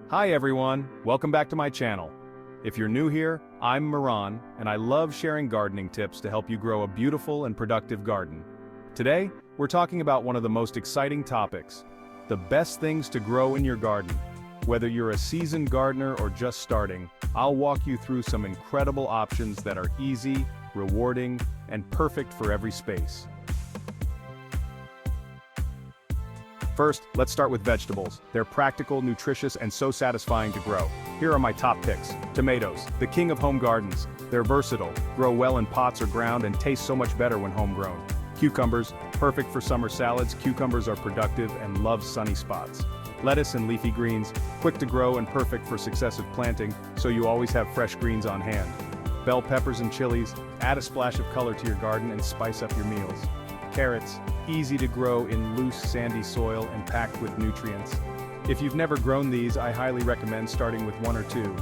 Hi everyone, welcome back to my channel. If you're new here, I'm Moran, and I love sharing gardening tips to help you grow a beautiful and productive garden. Today, we're talking about one of the most exciting topics, the best things to grow in your garden. Whether you're a seasoned gardener or just starting, I'll walk you through some incredible options that are easy, rewarding, and perfect for every space. First, let's start with vegetables. They're practical, nutritious, and so satisfying to grow. Here are my top picks. Tomatoes, the king of home gardens. They're versatile, grow well in pots or ground, and taste so much better when homegrown. Cucumbers, perfect for summer salads. Cucumbers are productive and love sunny spots. Lettuce and leafy greens, quick to grow and perfect for successive planting, so you always have fresh greens on hand. Bell peppers and chilies, add a splash of color to your garden and spice up your meals. Carrots, easy to grow in loose sandy soil and packed with nutrients. If you've never grown these, I highly recommend starting with one or two.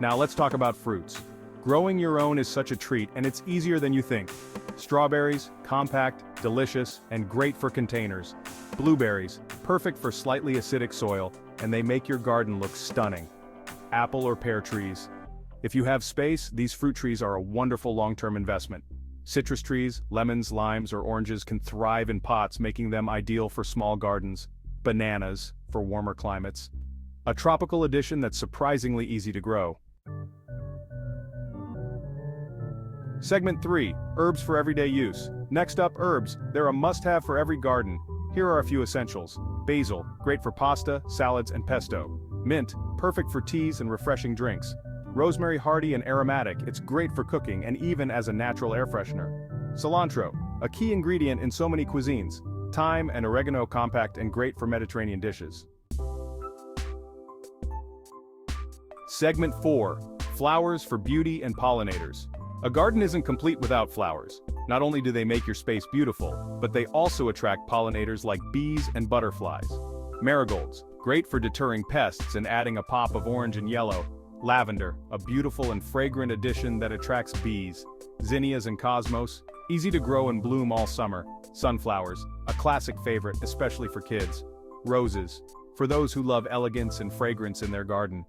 Now let's talk about fruits. Growing your own is such a treat, and it's easier than you think. Strawberries, compact, delicious, and great for containers. Blueberries, perfect for slightly acidic soil, and they make your garden look stunning. Apple or pear trees. If you have space, these fruit trees are a wonderful long-term investment. Citrus trees, lemons, limes, or oranges can thrive in pots, making them ideal for small gardens. Bananas, for warmer climates. A tropical addition that's surprisingly easy to grow. Segment 3, herbs for everyday use. Next up, herbs. They're a must-have for every garden. Here are a few essentials. Basil, great for pasta, salads, and pesto. Mint, perfect for teas and refreshing drinks. Rosemary, hardy and aromatic, it's great for cooking and even as a natural air freshener. Cilantro, a key ingredient in so many cuisines. Thyme and oregano, compact and great for Mediterranean dishes. Segment 4, flowers for beauty and pollinators. A garden isn't complete without flowers. Not only do they make your space beautiful, but they also attract pollinators like bees and butterflies. Marigolds, great for deterring pests and adding a pop of orange and yellow. Lavender, a beautiful and fragrant addition that attracts bees. Zinnias and cosmos, easy to grow and bloom all summer. Sunflowers, a classic favorite, especially for kids. Roses, for those who love elegance and fragrance in their garden.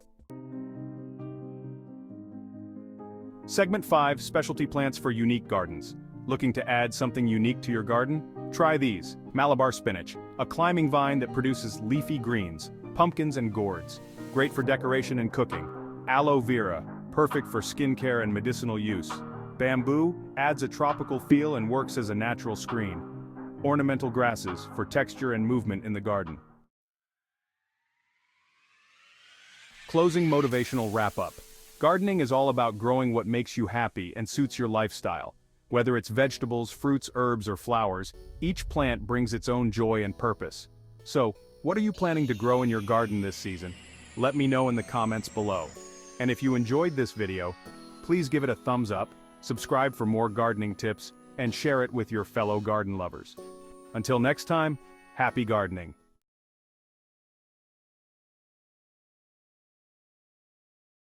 Segment 5, specialty plants for unique gardens. Looking to add something unique to your garden? Try these. Malabar spinach, a climbing vine that produces leafy greens, pumpkins and gourds. Great for decoration and cooking. Aloe vera, perfect for skincare and medicinal use. Bamboo, adds a tropical feel and works as a natural screen. Ornamental grasses, for texture and movement in the garden. Closing motivational wrap-up. Gardening is all about growing what makes you happy and suits your lifestyle. Whether it's vegetables, fruits, herbs, or flowers, each plant brings its own joy and purpose. So, what are you planning to grow in your garden this season? Let me know in the comments below. And if you enjoyed this video, please give it a thumbs up, subscribe for more gardening tips, and share it with your fellow garden lovers. Until next time, happy gardening.